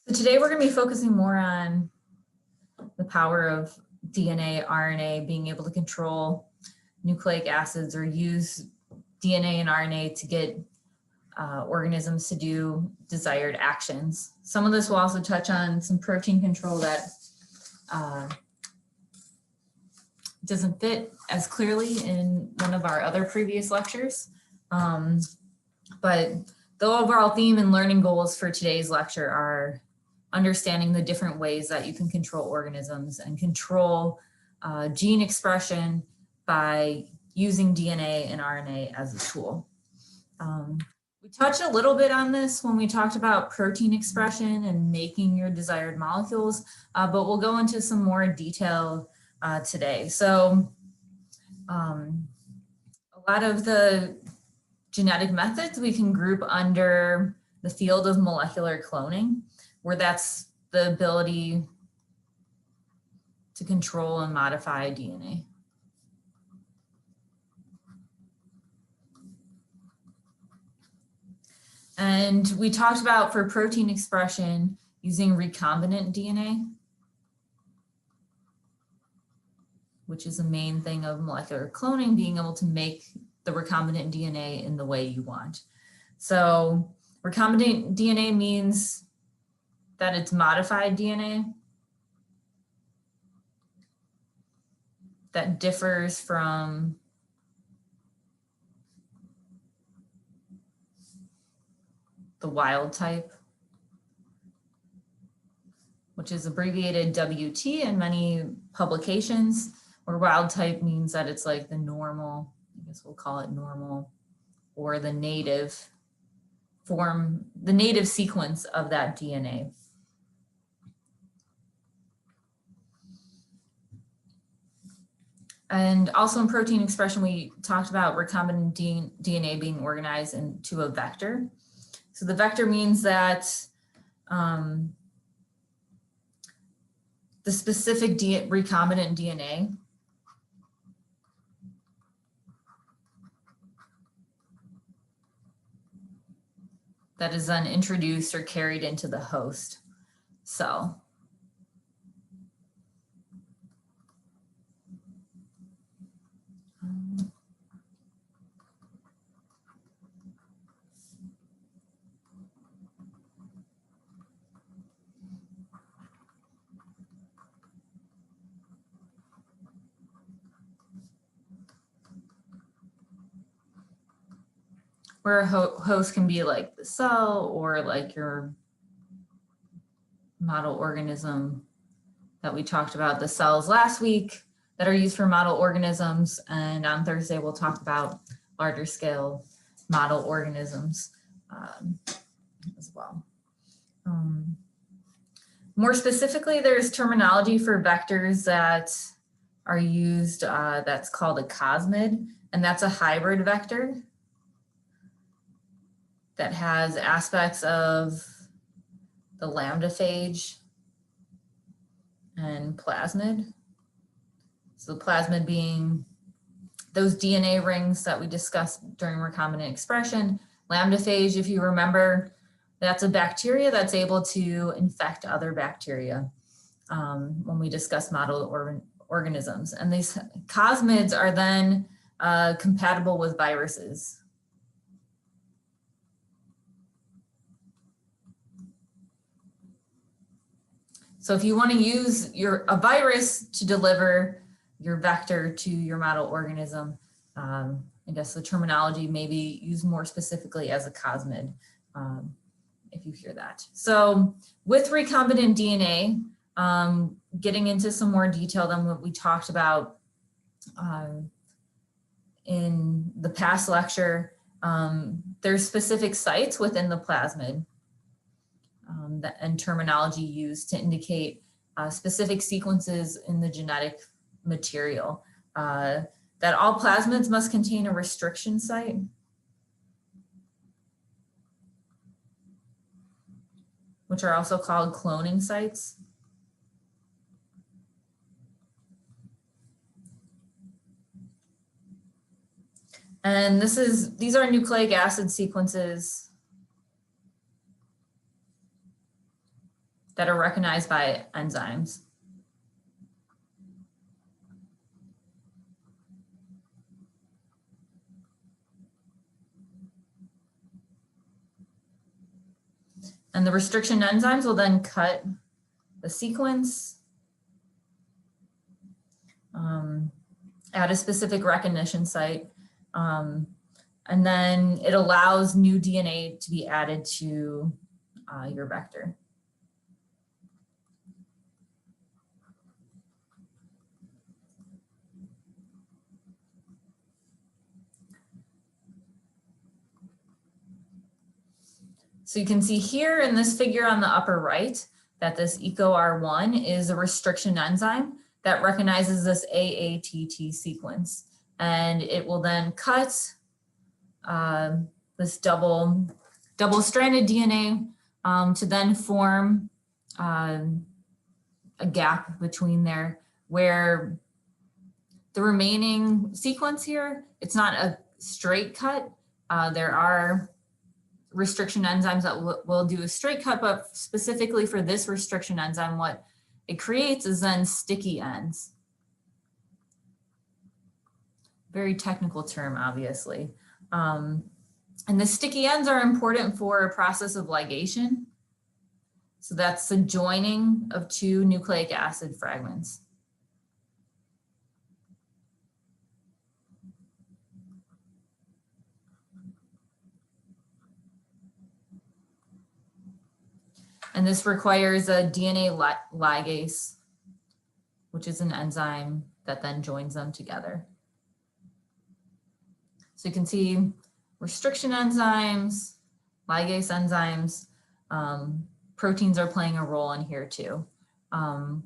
So today we're going to be focusing more on the power of DNA, RNA, being able to control nucleic acids or use DNA and RNA to get organisms to do desired actions. Some of this will also touch on some protein control that doesn't fit as clearly in one of our other previous lectures. But the overall theme and learning goals for today's lecture are understanding the different ways that you can control organisms and control gene expression by using DNA and RNA as a tool. We touched a little bit on this when we talked about protein expression and making your desired molecules, but we'll go into some more detail today. So a lot of the genetic methods we can group under the field of molecular cloning, where that's the ability to control and modify DNA. And we talked about for protein expression using recombinant DNA, which is the main thing of molecular cloning, being able to make the recombinant DNA in the way you want. So recombinant DNA means that it's modified DNA that differs from the wild type, which is abbreviated WT in many publications, where wild type means that it's like the normal, I guess we'll call it normal, or the native form, the native sequence of that DNA. And also in protein expression, we talked about recombinant DNA being organized into a vector. So the vector means that the specific recombinant DNA that is then introduced or carried into the host cell. Where a host can be like the cell or like your model organism that we talked about, the cells last week that are used for model organisms. And on Thursday, we'll talk about larger scale model organisms as well. More specifically, there's terminology for vectors that are used that's called a cosmid, and that's a hybrid vector that has aspects of the lambda phage and plasmid. So the plasmid being those DNA rings that we discussed during recombinant expression. Lambda phage, if you remember, that's a bacteria that's able to infect other bacteria when we discuss model organisms. And these cosmids are then compatible with viruses. So if you want to use a virus to deliver your vector to your model organism, I guess the terminology may be used more specifically as a cosmid, if you hear that. So with recombinant DNA, getting into some more detail than what we talked about in the past lecture, there's specific sites within the plasmid and terminology used to indicate specific sequences in the genetic material. That all plasmids must contain a restriction site, which are also called cloning sites. And these are nucleic acid sequences that are recognized by enzymes. And the restriction enzymes will then cut the sequence at a specific recognition site. And then it allows new DNA to be added to your vector. So you can see here in this figure on the upper right that this EcoR1 is a restriction enzyme that recognizes this AATT sequence. And it will then cut this double-stranded DNA to then form a gap between there where the remaining sequence here, it's not a straight cut. There are restriction enzymes that will do a straight cut, but specifically for this restriction enzyme, what it creates is then sticky ends. Very technical term, obviously. And the sticky ends are important for a process of ligation. So that's the joining of two nucleic acid fragments. And this requires a DNA ligase, which is an enzyme that then joins them together. So you can see restriction enzymes, ligase enzymes, proteins are playing a role in here too. And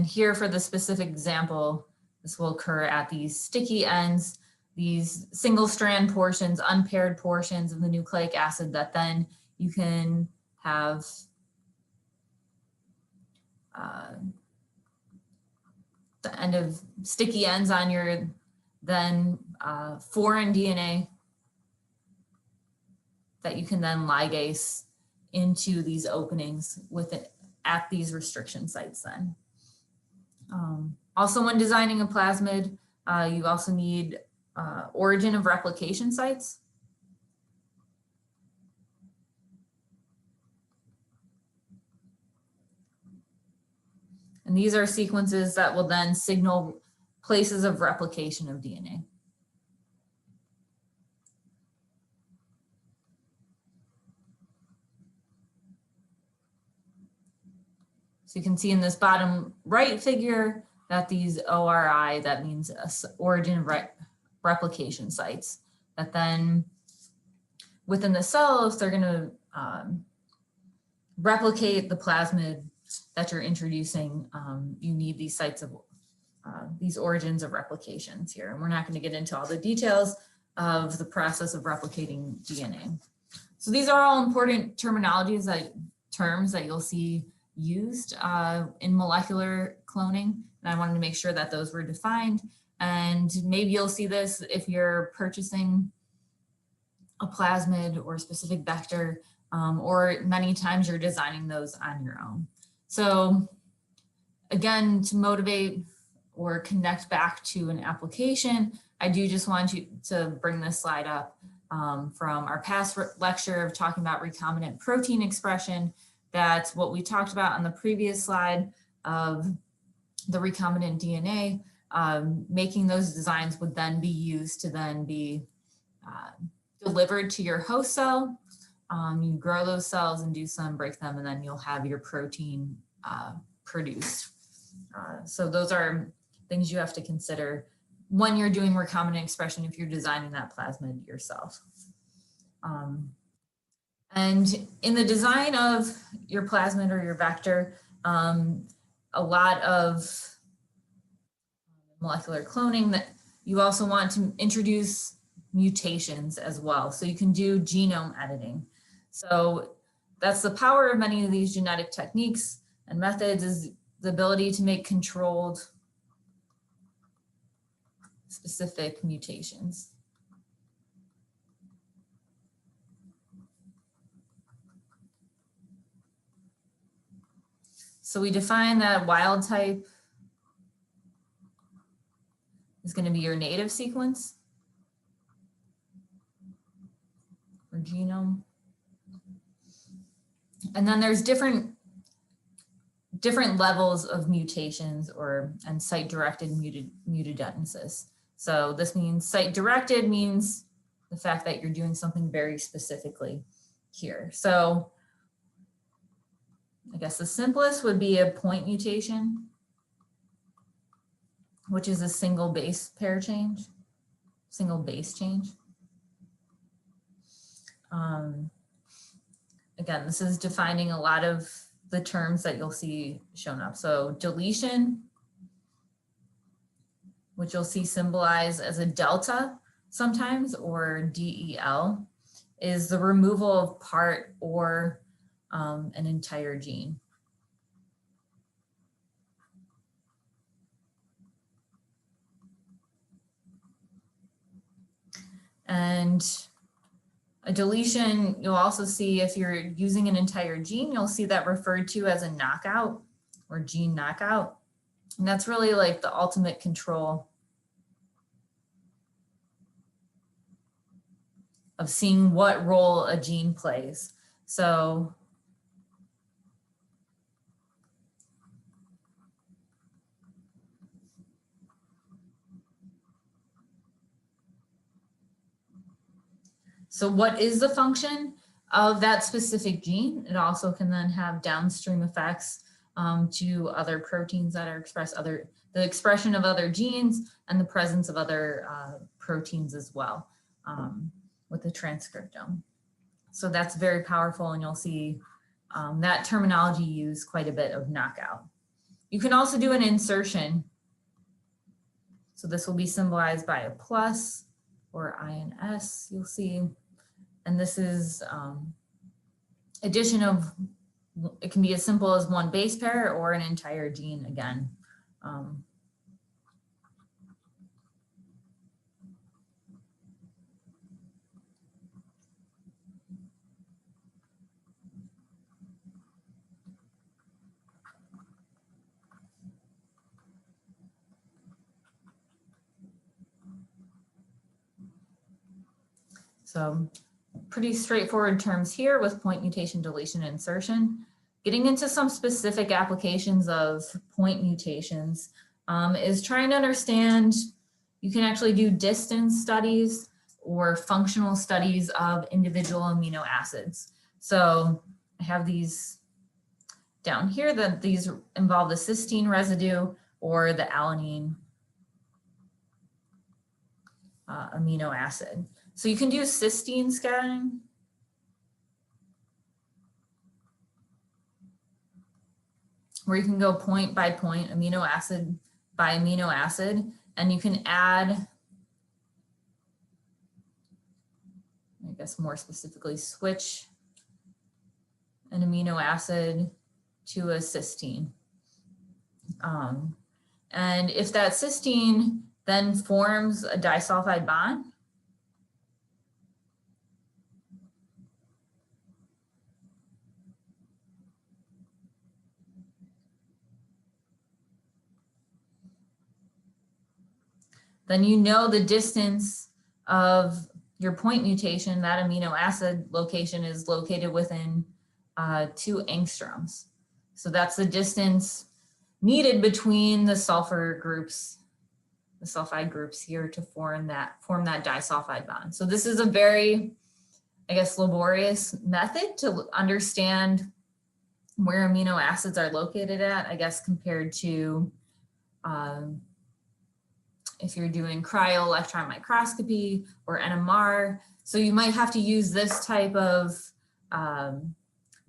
here for the specific example, this will occur at these sticky ends, these single strand portions, unpaired portions of the nucleic acid that then you can have the end of sticky ends on your then foreign DNA that you can then ligase into these openings with it at these restriction sites then. Also when designing a plasmid, you also need origin of replication sites. And these are sequences that will then signal places of replication of DNA. So you can see in this bottom right figure that these ORI, that means origin of replication sites, that then within the cell, if they're going to replicate the plasmid that you're introducing, you need these sites of these origins of replications here. And we're not going to get into all the details of the process of replicating DNA. So these are all important terms that you'll see used in molecular cloning. And I wanted to make sure that those were defined. And maybe you'll see this if you're purchasing a plasmid or a specific vector, or many times you're designing those on your own. So again, to motivate or connect back to an application, I do just want you to bring this slide up from our past lecture of talking about recombinant protein expression. That's what we talked about on the previous slide of the recombinant DNA. Making those designs would then be used to then be delivered to your host cell. You grow those cells, induce them, break them, and then you'll have your protein produced. So those are things you have to consider when you're doing recombinant expression if you're designing that plasmid yourself. And in the design of your plasmid or your vector, a lot of molecular cloning that you also want to introduce mutations as well. So you can do genome editing. So that's the power of many of these genetic techniques and methods, is the ability to make controlled specific mutations. So we define that wild type is going to be your native sequence or genome. And then there's different levels of mutations and site-directed mutagenesis. So this means site-directed means the fact that you're doing something very specifically here. So I guess the simplest would be a point mutation, which is a single base pair change, single base change. Again, this is defining a lot of the terms that you'll see shown up. So deletion, which you'll see symbolized as a delta sometimes, or DEL, is the removal of part or an entire gene. And a deletion, you'll also see if you're using an entire gene, you'll see that referred to as a knockout or gene knockout. And that's really like the ultimate control of seeing what role a gene plays. So what is the function of that specific gene? It also can then have downstream effects to other proteins that are expressed, the expression of other genes and the presence of other proteins as well with the transcriptome. So that's very powerful, and you'll see that terminology used quite a bit of knockout. You can also do an insertion. So this will be symbolized by a plus or INS, you'll see. And this is addition of, it can be as simple as one base pair or an entire gene again. So pretty straightforward terms here with point mutation, deletion, insertion. Getting into some specific applications of point mutations is trying to understand, you can actually do distance studies or functional studies of individual amino acids. So I have these down here that these involve the cysteine residue or the alanine amino acid. So you can do cysteine scanning. Where you can go point by point, amino acid by amino acid, and you can add, I guess more specifically, switch an amino acid to a cysteine. And if that cysteine then forms a disulfide bond, then you know the distance of your point mutation, that amino acid location is located within 2 angstroms. So that's the distance needed between the sulfur groups, the sulfide groups here to form that disulfide bond. So this is a very, I guess, laborious method to understand where amino acids are located at, I guess, compared to if you're doing cryo-electron microscopy or NMR. So you might have to use this type of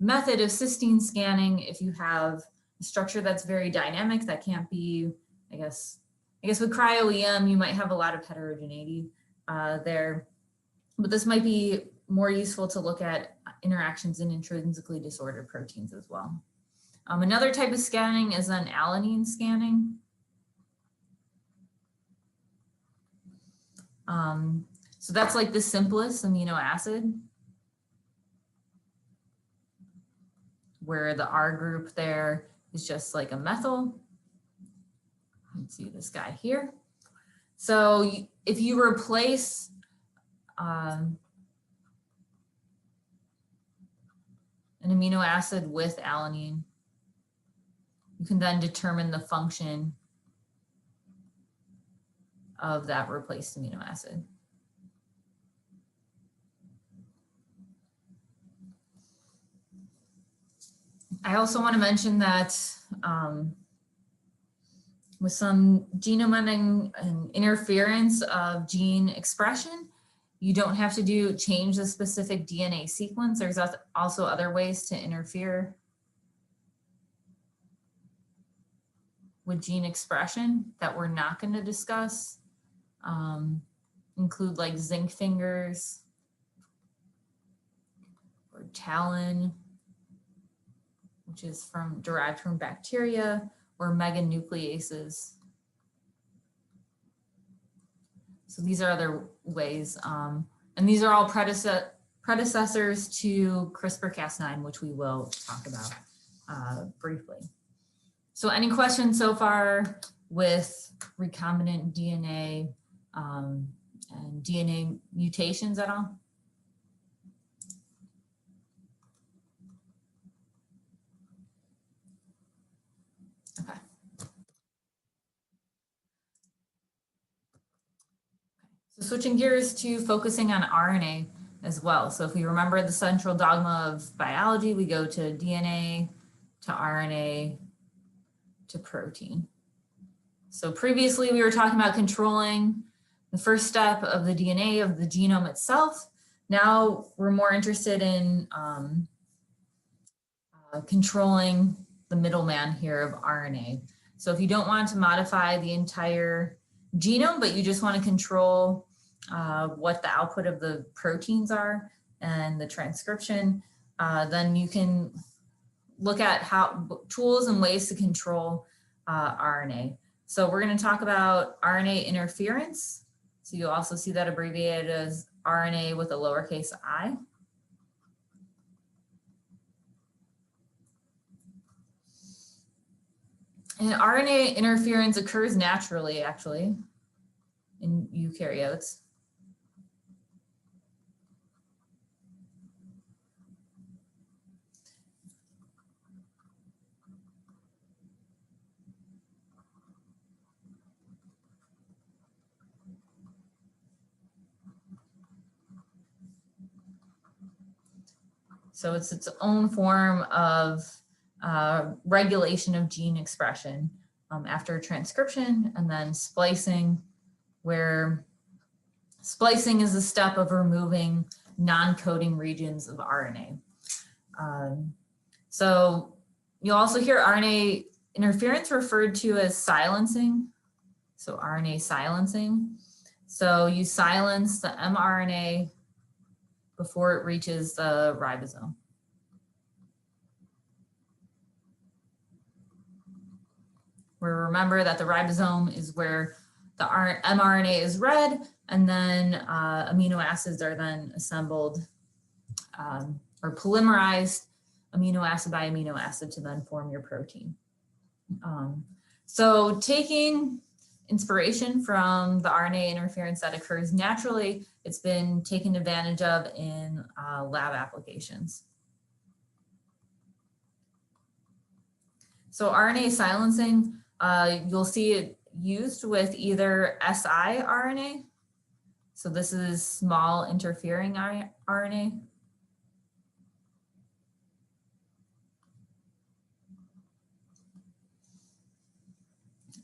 method of cysteine scanning if you have a structure that's very dynamic that can't be, I guess with cryo-EM, you might have a lot of heterogeneity there. But this might be more useful to look at interactions in intrinsically disordered proteins as well. Another type of scanning is an alanine scanning. So that's like the simplest amino acid, where the R group there is just like a methyl. Let's see this guy here. So if you replace an amino acid with alanine, you can then determine the function of that replaced amino acid. I also want to mention that with some genome editing and interference of gene expression, you don't have to change the specific DNA sequence. There's also other ways to interfere with gene expression that we're not going to discuss. Include like zinc fingers or talon, which is derived from bacteria, or meganucleases. So these are other ways, and these are all predecessors to CRISPR-Cas9, which we will talk about briefly. So any questions so far with recombinant DNA and DNA mutations at all? Okay. So switching gears to focusing on RNA as well. So if we remember the central dogma of biology, we go to DNA, to RNA, to protein. So previously we were talking about controlling the first step of the DNA of the genome itself. Now we're more interested in controlling the middleman here of RNA. So if you don't want to modify the entire genome, but you just want to control what the output of the proteins are and the transcription, then you can look at tools and ways to control RNA. So we're going to talk about RNA interference. So you'll also see that abbreviated as RNA with a lowercase I. And RNA interference occurs naturally, actually, in eukaryotes. So it's its own form of regulation of gene expression after transcription, and then splicing, where splicing is the step of removing non-coding regions of RNA. So you'll also hear RNA interference referred to as silencing. So RNA silencing. So you silence the mRNA before it reaches the ribosome. Remember that the ribosome is where the mRNA is read, and then amino acids are then assembled or polymerized amino acid by amino acid to then form your protein. So taking inspiration from the RNA interference that occurs naturally, it's been taken advantage of in lab applications. So RNA silencing, you'll see it used with either siRNA. So this is small interfering RNA.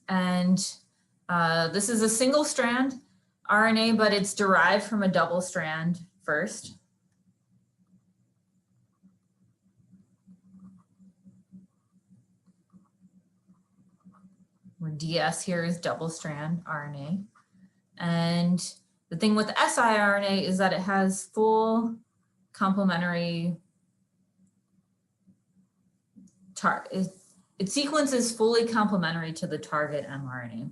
And this is a single strand RNA, but it's derived from a double strand first. Where DS here is double strand RNA. And the thing with siRNA is that it has full complementary its sequence is fully complementary to the target mRNA.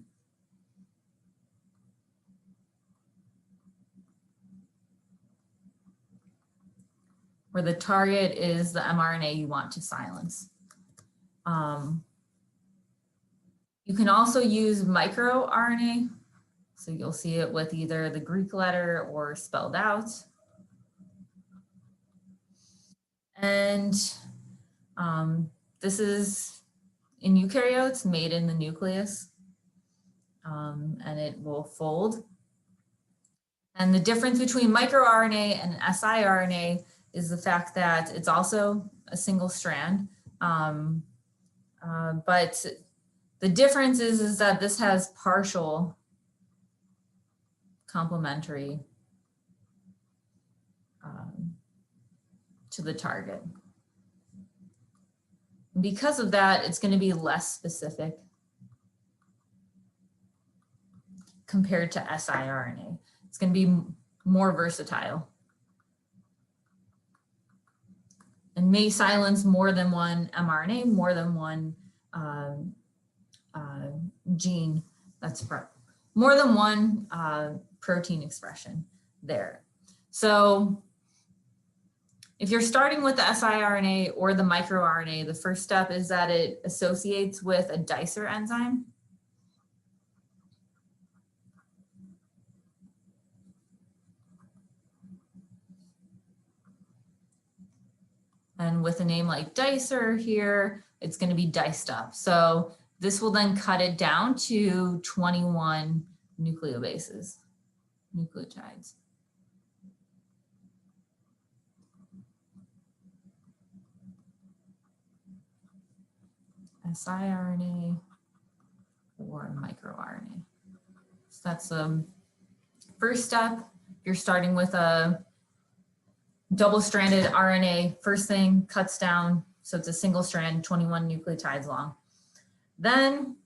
Where the target is the mRNA you want to silence. You can also use microRNA. So you'll see it with either the Greek letter or spelled out. And this is in eukaryotes made in the nucleus, and it will fold. And the difference between microRNA and siRNA is the fact that it's also a single strand. But the difference is that this has partial complementary to the target. Because of that, it's going to be less specific compared to siRNA. It's going to be more versatile and may silence more than one mRNA, more than one gene. That's more than one protein expression there. So if you're starting with the siRNA or the microRNA, the first step is that it associates with a dicer enzyme. And with a name like dicer here, it's going to be diced up. So this will then cut it down to 21 nucleotides. siRNA or microRNA. So that's the first step. You're starting with a double-stranded RNA. First thing cuts down, so it's a single strand, 21 nucleotides long. Then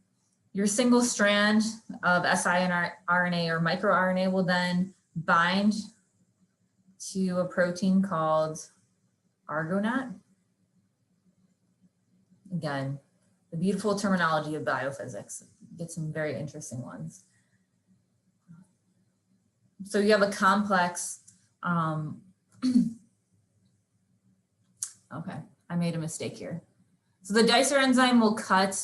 your single strand of siRNA or microRNA will then bind to a protein called argonate. Again, the beautiful terminology of biophysics. Get some very interesting ones. So you have a complex, okay, I made a mistake here. So the dicer enzyme will cut,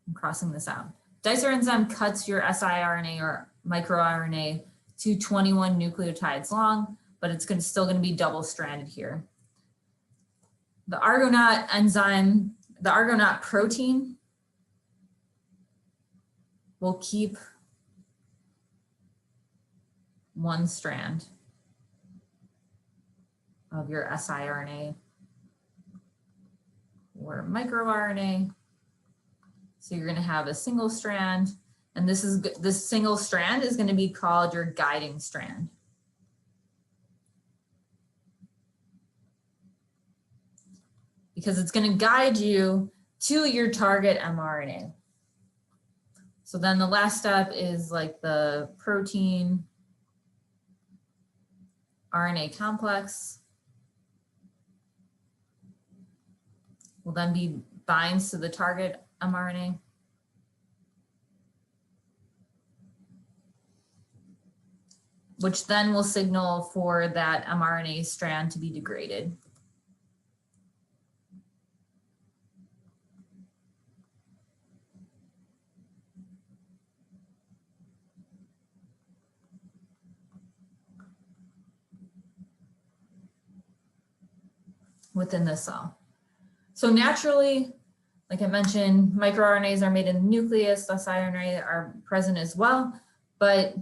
I'm crossing this out. Dicer enzyme cuts your siRNA or microRNA to 21 nucleotides long, but it's still going to be double-stranded here. The argonate enzyme, the argonate protein will keep one strand of your siRNA or microRNA. So you're going to have a single strand, and this single strand is going to be called your guiding strand. Because it's going to guide you to your target mRNA. So then the last step is like the protein RNA complex will then be binds to the target mRNA. Which then will signal for that mRNA strand to be degraded. Within the cell. So naturally, like I mentioned, microRNAs are made in the nucleus, the siRNA are present as well, but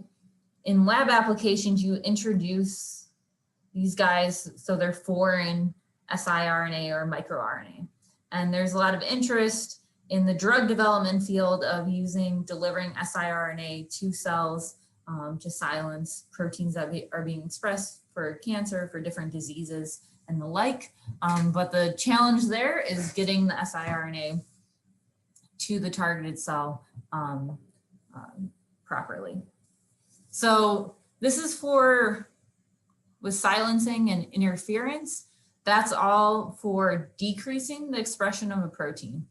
in lab applications, you introduce these guys so they're foreign siRNA or microRNA. And there's a lot of interest in the drug development field of delivering siRNA to cells to silence proteins that are being expressed for cancer, for different diseases and the like. But the challenge there is getting the siRNA to the targeted cell properly. So this is with silencing and interference, that's all for decreasing the expression of a protein.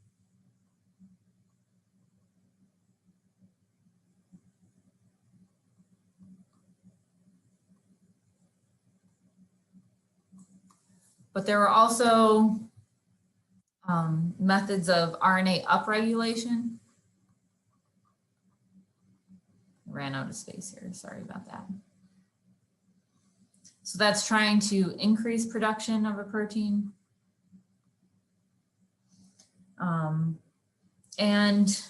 But there are also Methods of RNA upregulation. Ran out of space here, sorry about that. So that's trying to increase production of a protein. And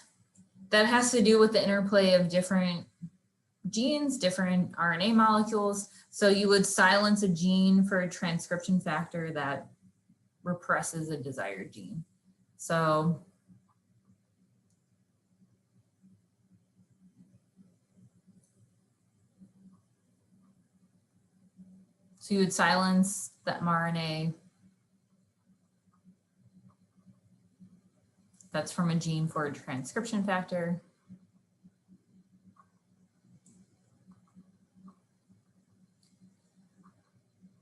that has to do with the interplay of different genes, different RNA molecules. So you would silence a gene for a transcription factor that represses a desired gene. So you would silence the mRNA that's from a gene for a transcription factor.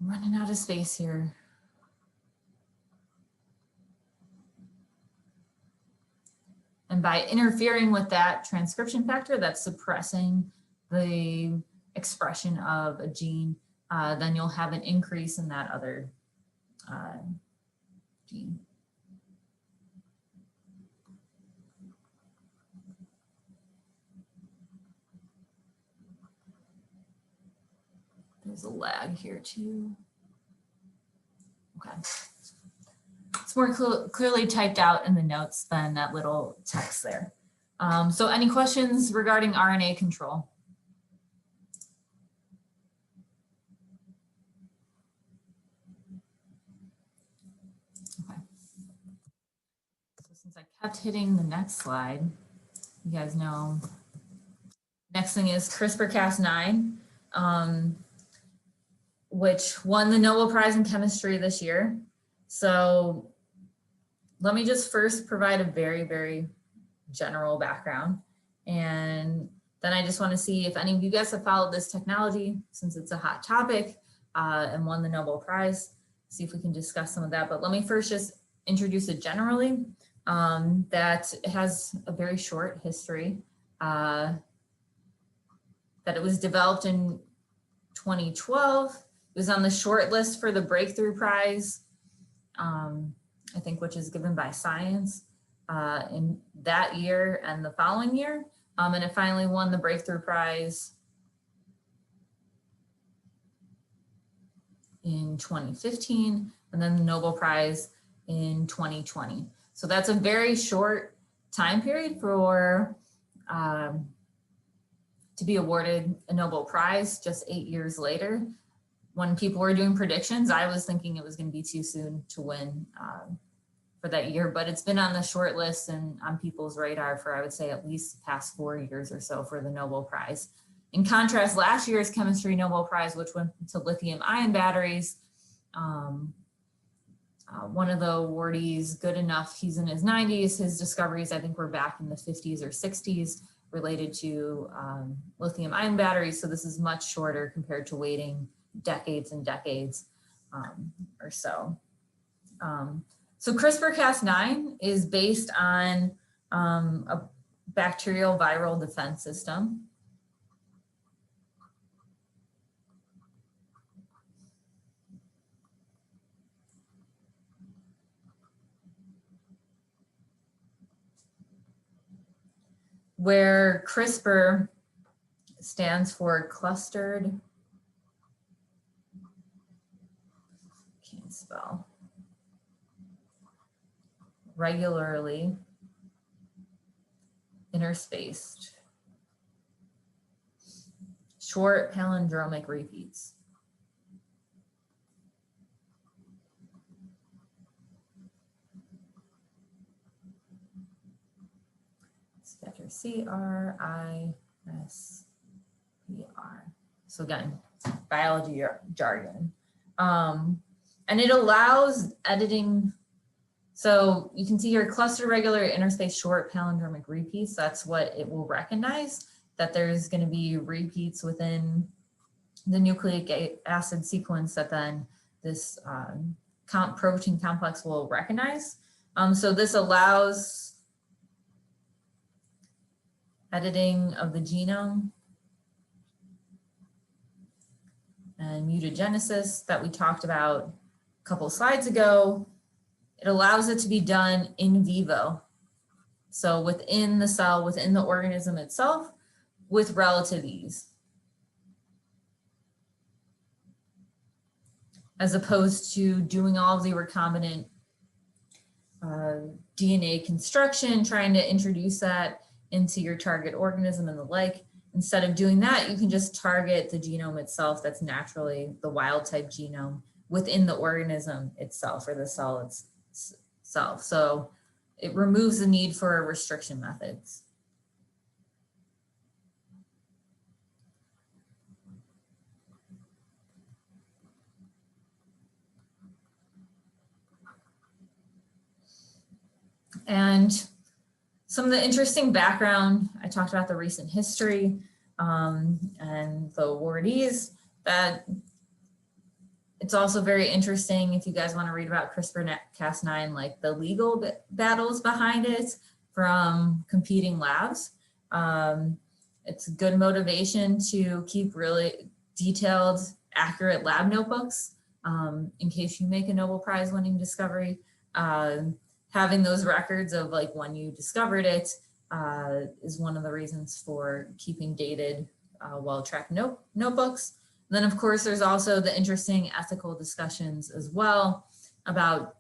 I'm running out of space here. And by interfering with that transcription factor that's suppressing the expression of a gene, then you'll have an increase in that other gene. There's a lag here too. Okay. It's more clearly typed out in the notes than that little text there. So any questions regarding RNA control? Okay. So since I kept hitting the next slide, you guys know, next thing is CrisprCas9, which won the Nobel Prize in Chemistry this year. So let me just first provide a very, very general background. And then I just want to see if any of you guys have followed this technology, since it's a hot topic and won the Nobel Prize, see if we can discuss some of that. But let me first just introduce it generally, that it has a very short history, that it was developed in 2012. It was on the short list for the Breakthrough Prize, I think, which is given by Science in that year and the following year. And it finally won the Breakthrough Prize in 2015, and then the Nobel Prize in 2020. So that's a very short time period for to be awarded a Nobel Prize just 8 years later. When people were doing predictions, I was thinking it was going to be too soon to win for that year, but it's been on the short list and on people's radar for, I would say, at least the past 4 years or so for the Nobel Prize. In contrast, last year's chemistry Nobel Prize, which went to lithium-ion batteries, one of the awardees, good enough, he's in his 90s, his discoveries, I think, were back in the 50s or 60s related to lithium-ion batteries. So this is much shorter compared to waiting decades and decades or so. So CrisprCas9 is based on a bacterial viral defense system. Where CRISPR stands for clustered, can't spell, regularly interspaced short palindromic repeats. Spectre CRISPR. So again, biology jargon. And it allows editing. So you can see here cluster regular interspaced short palindromic repeats. That's what it will recognize, that there's going to be repeats within the nucleic acid sequence that then this protein complex will recognize. So this allows editing of the genome and mutagenesis that we talked about a couple of slides ago. It allows it to be done in vivo. So within the cell, within the organism itself, with relative ease. As opposed to doing all of the recombinant DNA construction, trying to introduce that into your target organism and the like. Instead of doing that, you can just target the genome itself that's naturally the wild type genome within the organism itself or the cell itself. So it removes the need for restriction methods. And some of the interesting background, I talked about the recent history and the awardees. That it's also very interesting if you guys want to read about CRISPR-Cas9, like the legal battles behind it from competing labs. It's good motivation to keep really detailed, accurate lab notebooks in case you make a Nobel Prize winning discovery. Having those records of like when you discovered it is one of the reasons for keeping dated, well-tracked notebooks. And then of course, there's also the interesting ethical discussions as well about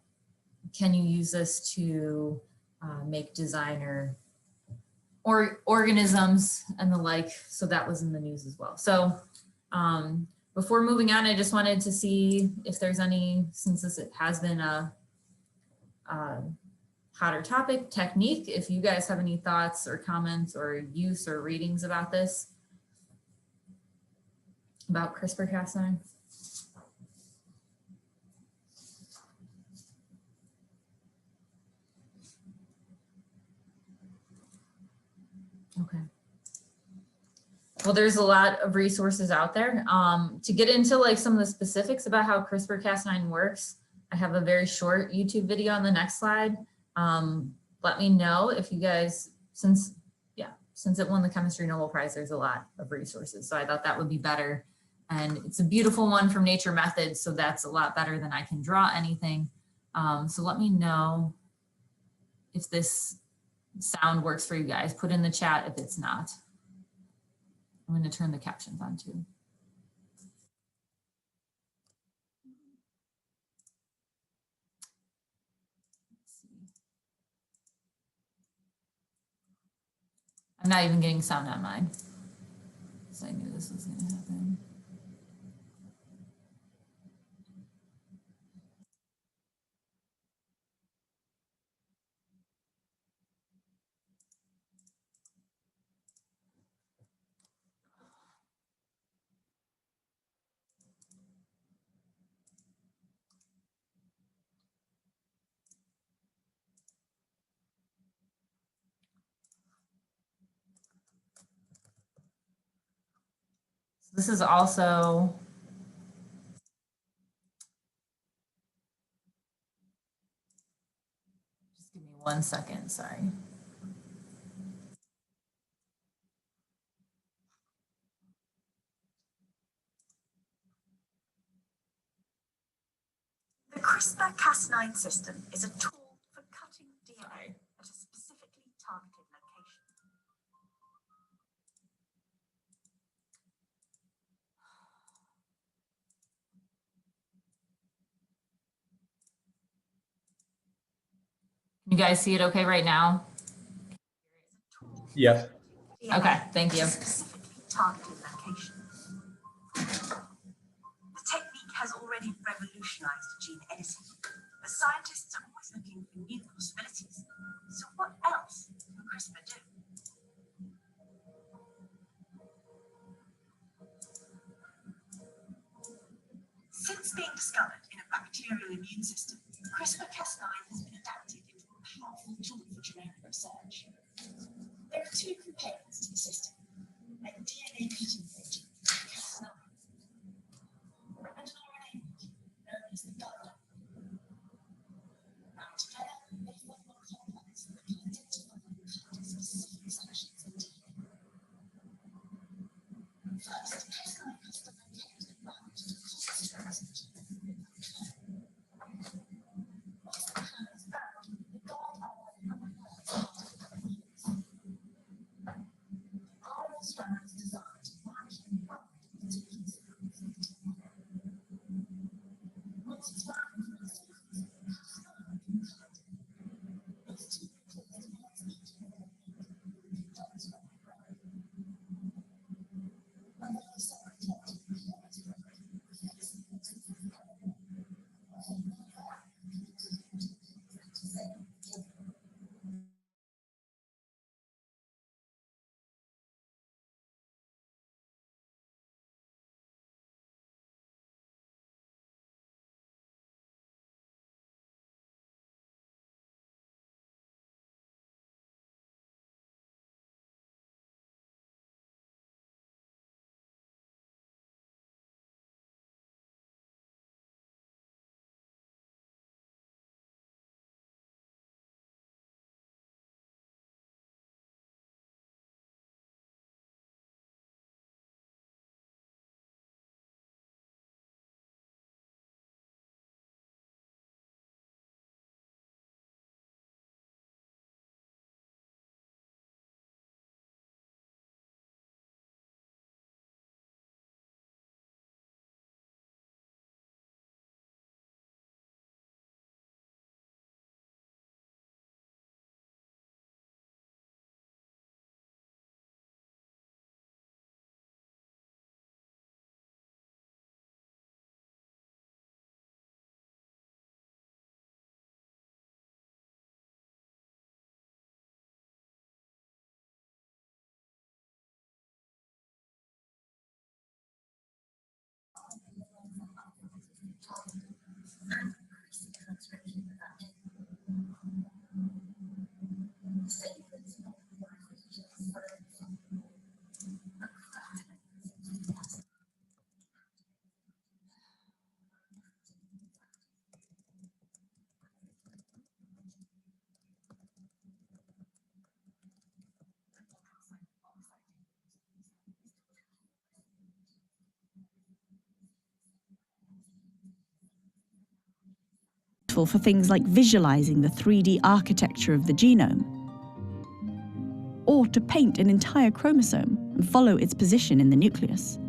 can you use this to make designer or organisms and the like. So that was in the news as well. So before moving on, I just wanted to see if there's any, since this has been a hotter topic, technique, if you guys have any thoughts or comments or use or readings about this, about CRISPR-Cas9. Okay. Well, there's a lot of resources out there. To get into like some of the specifics about how CRISPR-Cas9 works, I have a very short YouTube video on the next slide. Let me know if you guys, since it won the Chemistry Nobel Prize, there's a lot of resources. So I thought that would be better. And it's a beautiful one from Nature Methods. So that's a lot better than I can draw anything. So let me know if this sound works for you guys. Put in the chat if it's not. I'm going to turn the captions on too. I'm not even getting sound on mine. So I knew this was going to happen. This is also, just give me 1 second, sorry. The CRISPR-Cas9 system is a tool for cutting DNA at a specifically targeted location. Can you guys see it okay right now? Yes. Okay, thank you. Specifically targeted location. The technique has already revolutionized gene editing, but scientists are always looking for new possibilities. So what else can CRISPR do? Since being discovered in a bacterial immune system, CRISPR-Cas9 has been adapted into a powerful tool for genomic research. There are two components to the system: a DNA cutting protein, Cas9, and an RNA molecule known as the guide. Together, they form a complex that can identify and cut specific sections of DNA. First, Cas9 has to locate and bind to concentrated DNA. Once the For things like visualizing the 3D architecture of the genome, or to paint an entire chromosome and follow its position in the nucleus.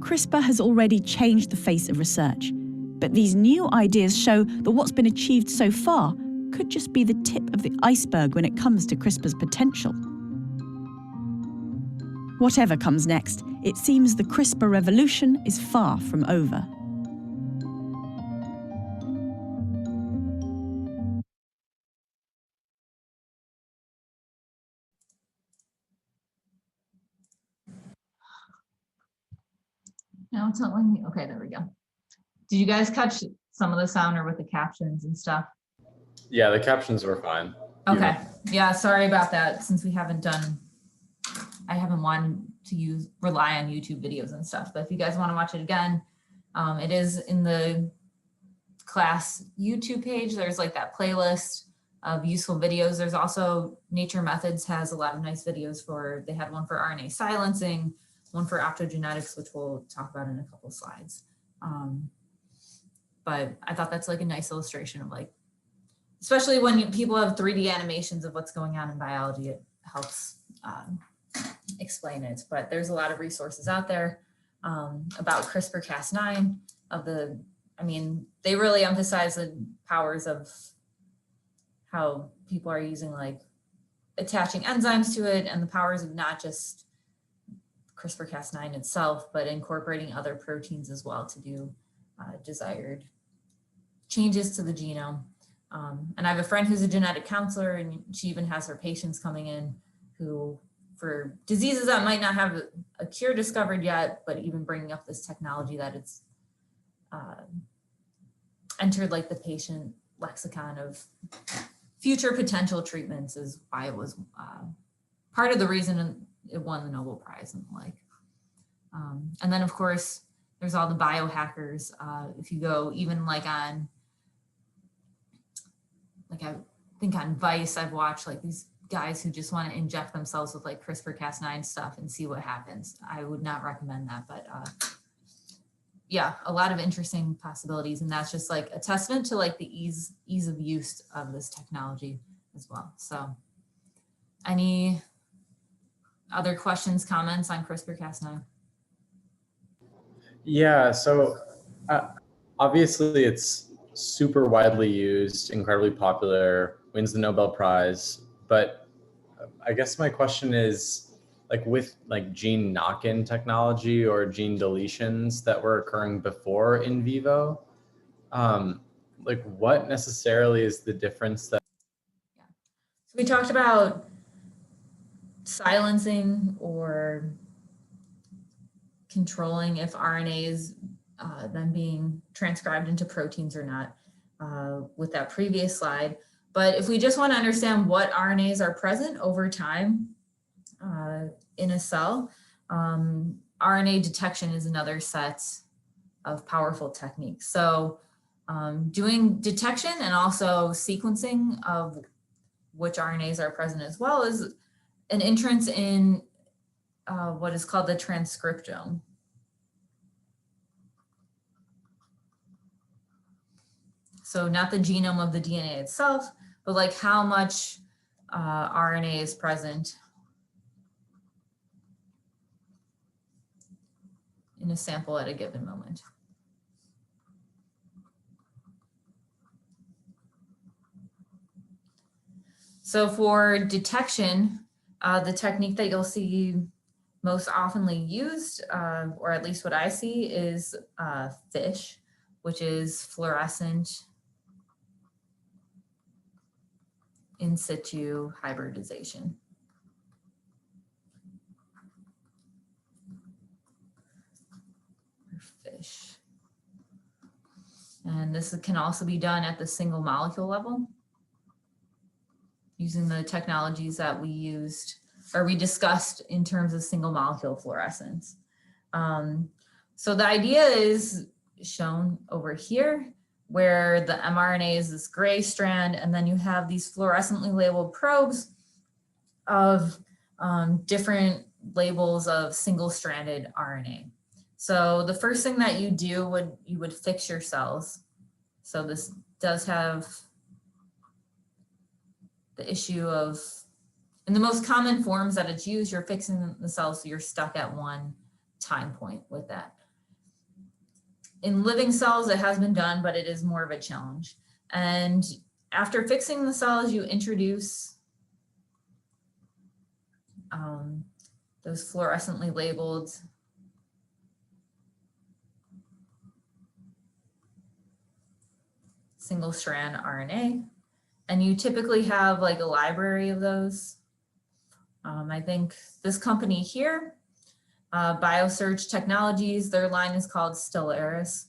CRISPR has already changed the face of research, but these new ideas show that what's been achieved so far could just be the tip of the iceberg when it comes to CRISPR's potential. Whatever comes next, it seems the CRISPR revolution is far from over. Now it's not letting me. Okay, there we go. Did you guys catch some of the sound or with the captions and stuff? Yeah, the captions were fine. Okay. Yeah, sorry about that. Since we haven't done, I haven't wanted to rely on YouTube videos and stuff. But if you guys want to watch it again, it is in the class YouTube page. There's like that playlist of useful videos. There's also Nature Methods has a lot of nice videos they had one for RNA silencing, one for optogenetics, which we'll talk about in a couple slides. But I thought that's like a nice illustration of like, especially when people have 3D animations of what's going on in biology, it helps explain it. But there's a lot of resources out there about CRISPR-Cas9 they really emphasize the powers of how people are using like attaching enzymes to it and the powers of not just CRISPR-Cas9 itself, but incorporating other proteins as well to do desired changes to the genome. And I have a friend who's a genetic counselor, and she even has her patients coming in who, for diseases that might not have a cure discovered yet, but even bringing up this technology that it's entered like the patient lexicon of future potential treatments is why it was part of the reason it won the Nobel Prize and the like. And then of course, there's all the biohackers. If you go even like on, I think on Vice, I've watched like these guys who just want to inject themselves with like CRISPR-Cas9 stuff and see what happens. I would not recommend that, but yeah, a lot of interesting possibilities. And that's just like a testament to like the ease of use of this technology as well. So any other questions, comments on CRISPR-Cas9? Yeah, so obviously it's super widely used, incredibly popular, wins the Nobel Prize. But I guess my question is, like with like gene knock-in technology or gene deletions that were occurring before in vivo, like what necessarily is the difference that? Yeah. So we talked about silencing or controlling if RNA is then being transcribed into proteins or not with that previous slide. But if we just want to understand what RNAs are present over time in a cell, RNA detection is another set of powerful techniques. So doing detection and also sequencing of which RNAs are present as well is an entrance in what is called the transcriptome. So not the genome of the DNA itself, but like how much RNA is present in a sample at a given moment. So for detection, the technique that you'll see most oftenly used, or at least what I see, is FISH, which is fluorescent in situ hybridization. FISH. And this can also be done at the single molecule level using the technologies that we used or we discussed in terms of single molecule fluorescence. So the idea is shown over here, where the mRNA is this gray strand, and then you have these fluorescently labeled probes of different labels of single-stranded RNA. So the first thing that you do you would fix your cells. So this does have the issue of, in the most common forms that it's used, you're fixing the cells so you're stuck at one time point with that. In living cells, it has been done, but it is more of a challenge. And after fixing the cells, you introduce those fluorescently labeled single strand RNA. And you typically have like a library of those. I think this company here, BioSearch Technologies, their line is called Stellaris,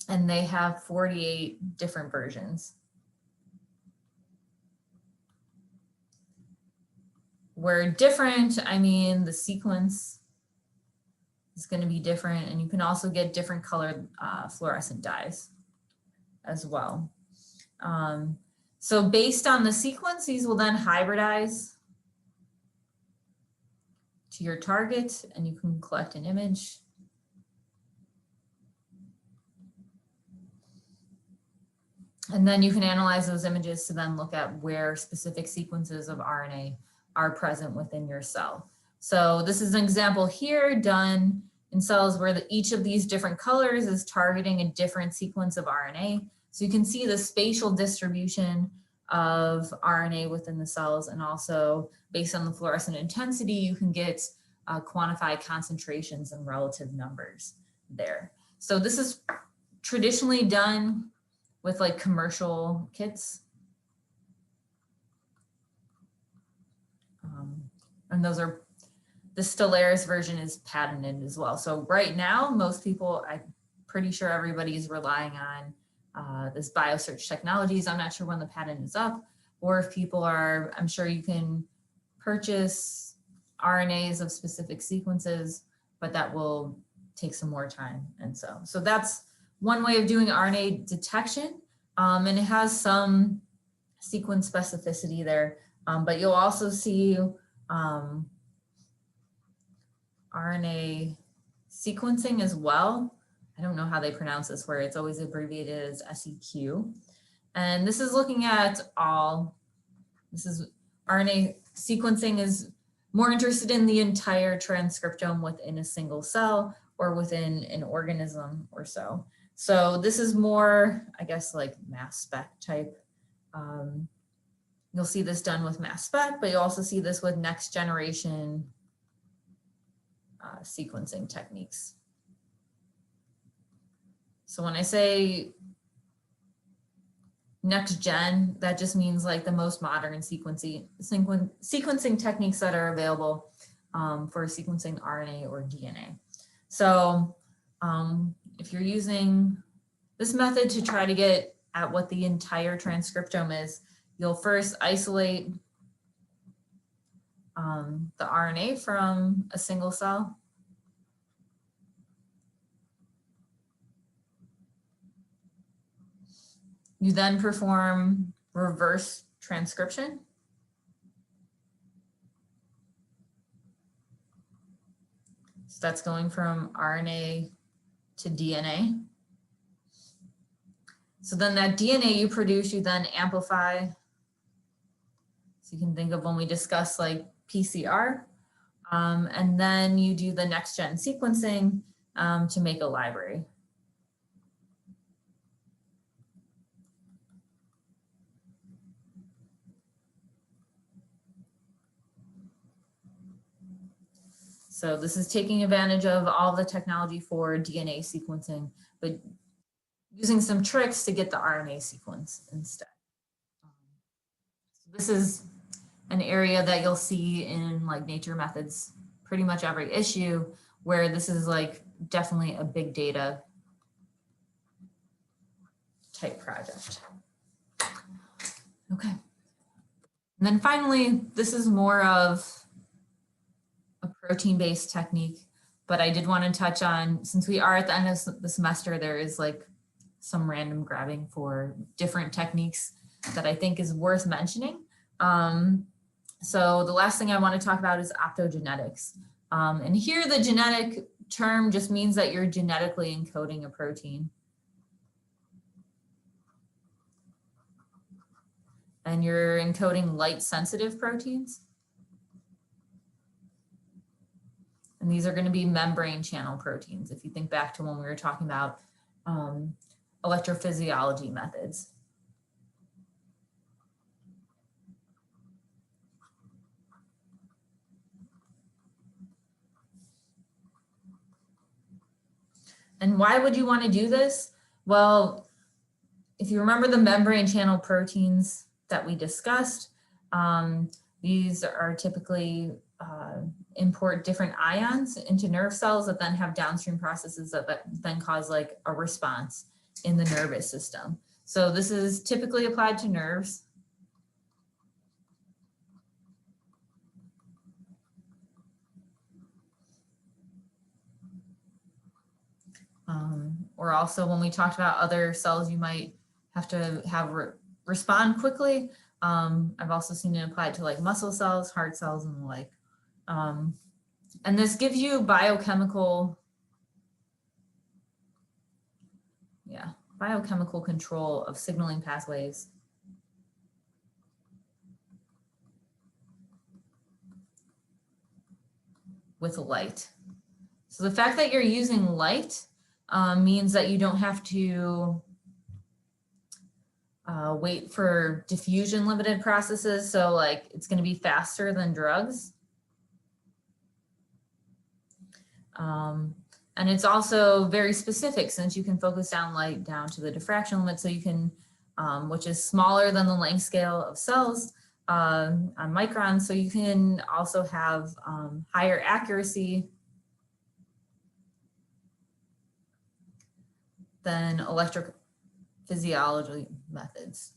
and they have 48 different versions. Where different, I mean the sequence is going to be different, and you can also get different colored fluorescent dyes as well. So based on the sequence, these will then hybridize to your target, and you can collect an image. And then you can analyze those images to then look at where specific sequences of RNA are present within your cell. So this is an example here done in cells where each of these different colors is targeting a different sequence of RNA. So you can see the spatial distribution of RNA within the cells, and also based on the fluorescent intensity, you can get quantified concentrations and relative numbers there. So this is traditionally done with like commercial kits. And those are, the Stellaris version is patented as well. So right now, most people, I'm pretty sure everybody is relying on this BioSearch Technologies. I'm not sure when the patent is up, or if people are, I'm sure you can purchase RNAs of specific sequences, but that will take some more time. And so that's one way of doing RNA detection. And it has some sequence specificity there, but you'll also see RNA sequencing as well. I don't know how they pronounce this, where it's always abbreviated as SEQ. And this is looking at this is RNA sequencing is more interested in the entire transcriptome within a single cell or within an organism or so. So this is more, I guess, like mass spec type. You'll see this done with mass spec, but you also see this with next generation sequencing techniques. So when I say next gen, that just means like the most modern sequencing techniques that are available for sequencing RNA or DNA. So if you're using this method to try to get at what the entire transcriptome is, you'll first isolate the RNA from a single cell. You then perform reverse transcription. So that's going from RNA to DNA. So then that DNA you produce, you then amplify. So you can think of when we discuss like PCR, and then you do the next gen sequencing to make a library. So this is taking advantage of all the technology for DNA sequencing, but using some tricks to get the RNA sequence instead. So this is an area that you'll see in like Nature Methods, pretty much every issue, where this is like definitely a big data type project. Okay. And then finally, this is more of a protein-based technique, but I did want to touch on, since we are at the end of the semester, there is like some random grabbing for different techniques that I think is worth mentioning. So the last thing I want to talk about is optogenetics. And here the genetic term just means that you're genetically encoding a protein. And you're encoding light-sensitive proteins. And these are going to be membrane channel proteins, if you think back to when we were talking about electrophysiology methods. And why would you want to do this? Well, if you remember the membrane channel proteins that we discussed, these are typically import different ions into nerve cells that then have downstream processes that then cause like a response in the nervous system. So this is typically applied to nerves. Or also when we talked about other cells, you might have to have respond quickly. I've also seen it applied to like muscle cells, heart cells, and the like. And this gives you biochemical control of signaling pathways. With light. So the fact that you're using light means that you don't have to wait for diffusion limited processes. So like it's going to be faster than drugs. And it's also very specific since you can focus down light down to the diffraction limit. So you can, which is smaller than the length scale of cells on microns. So you can also have higher accuracy than electrophysiology methods.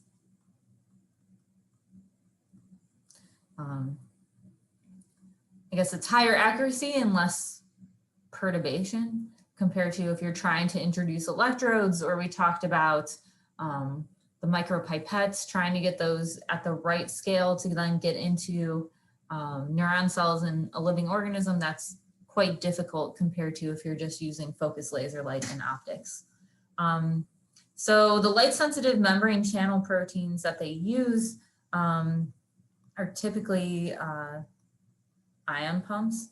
I guess it's higher accuracy and less perturbation compared to if you're trying to introduce electrodes, or we talked about the micropipettes, trying to get those at the right scale to then get into neuron cells in a living organism. That's quite difficult compared to if you're just using focused laser light and optics. So the light sensitive membrane channel proteins that they use are typically ion pumps.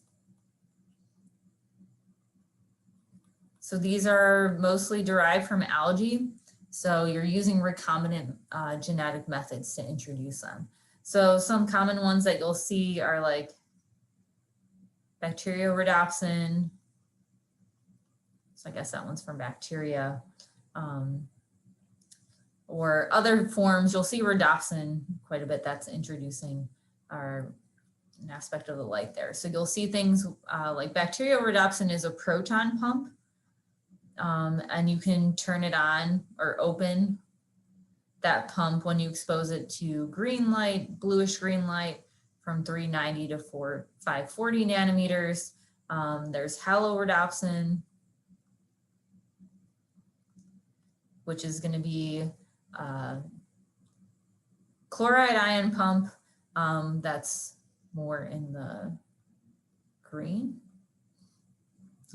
So these are mostly derived from algae. So you're using recombinant genetic methods to introduce them. So some common ones that you'll see are like bacteriorhodopsin. So I guess that one's from bacteria. Or other forms, you'll see rhodopsin quite a bit. That's introducing an aspect of the light there. So you'll see things like bacteriorhodopsin is a proton pump. And you can turn it on or open that pump when you expose it to green light, bluish green light from 390 to 540 nanometers. There's halorhodopsin, which is going to be chloride ion pump that's more in the green.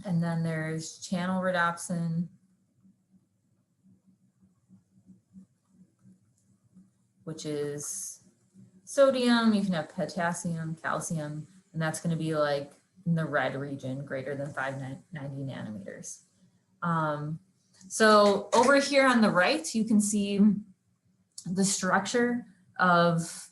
And then there's channel rhodopsin, which is sodium. You can have potassium, calcium, and that's going to be like in the red region, greater than 590 nanometers. So over here on the right, you can see the structure of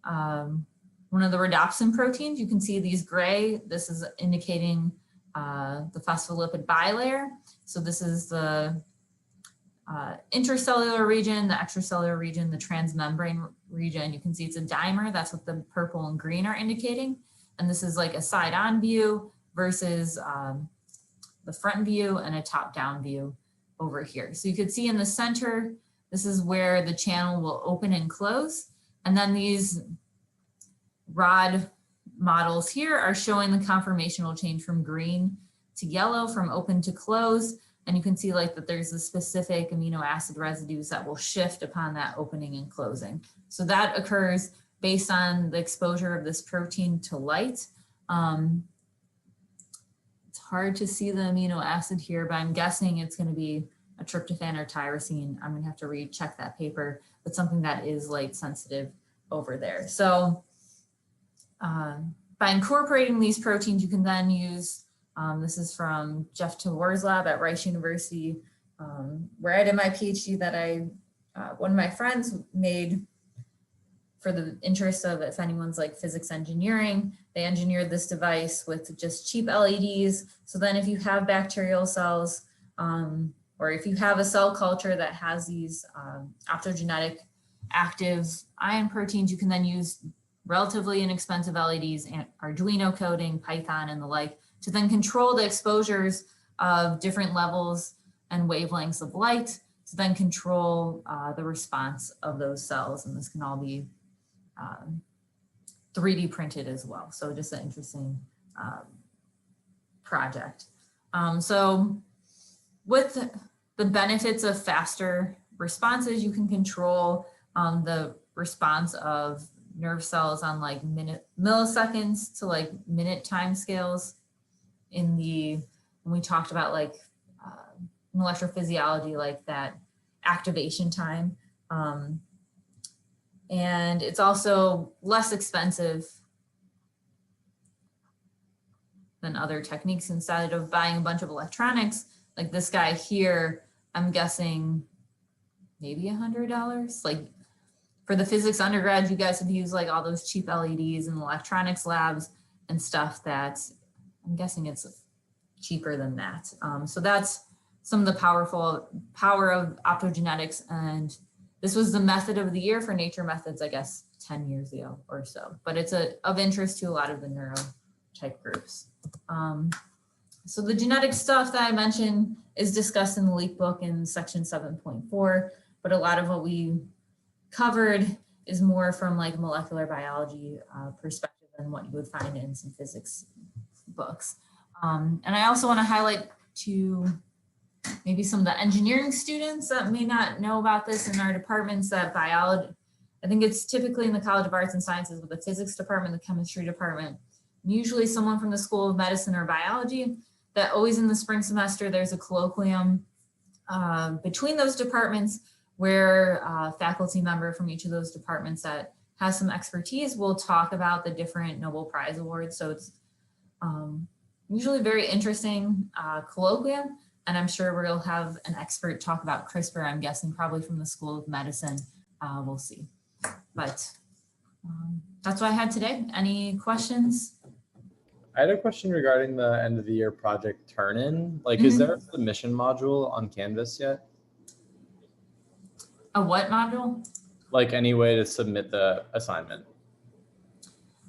one of the rhodopsin proteins. You can see these gray. This is indicating the phospholipid bilayer. So this is the intracellular region, the extracellular region, the transmembrane region. You can see it's a dimer. That's what the purple and green are indicating. And this is like a side-on view versus the front view and a top-down view over here. So you could see in the center, This is where the channel will open and close. And then these rod models here are showing the conformational change from green to yellow, from open to close. And you can see like that there's a specific amino acid residues that will shift upon that opening and closing. So that occurs based on the exposure of this protein to light. It's hard to see the amino acid here, but I'm guessing it's going to be a tryptophan or tyrosine. I'm going to have to recheck that paper, but something that is light sensitive over there. So by incorporating these proteins, you can then use, this is from Jeff Tawor's lab at Rice University, where I did my PhD that one of my friends made for the interest of, if anyone's like physics engineering, they engineered this device with just cheap LEDs. So then if you have bacterial cells, or if you have a cell culture that has these optogenetic active ion proteins, you can then use relatively inexpensive LEDs and Arduino coding, Python, and the like to then control the exposures of different levels and wavelengths of light to then control the response of those cells. And this can all be 3D printed as well. So just an interesting project. So with the benefits of faster responses, you can control the response of nerve cells on like milliseconds to like minute time scales when we talked about like in electrophysiology, like that activation time. And it's also less expensive than other techniques. Instead of buying a bunch of electronics, like this guy here, I'm guessing maybe $100. Like for the physics undergrads, you guys have used like all those cheap LEDs in electronics labs and stuff that I'm guessing it's cheaper than that. So that's some of the power of optogenetics. And this was the method of the year for Nature Methods, I guess, 10 years ago or so, but it's of interest to a lot of the neuro type groups. So the genetic stuff that I mentioned is discussed in the LEAP book in section 7.4, but a lot of what we covered is more from like molecular biology perspective than what you would find in some physics books. And I also want to highlight to maybe some of the engineering students that may not know about this in our departments, that biology, I think it's typically in the College of Arts and Sciences with the physics department, the chemistry department, usually someone from the School of Medicine or biology, that always in the spring semester, there's a colloquium between those departments where a faculty member from each of those departments that has some expertise will talk about the different Nobel Prize awards. So it's usually very interesting colloquium. And I'm sure we'll have an expert talk about CRISPR, I'm guessing probably from the School of Medicine. We'll see. But that's what I had today. Any questions? I had a question regarding the end of the year project turn-in. Like, is there a submission module on Canvas yet? A what module? Like any way to submit the assignment?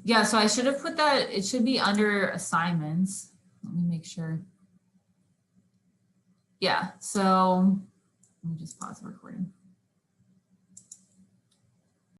Yeah, so I should have put that, it should be under assignments. Let me make sure. Yeah, so let me just pause the recording.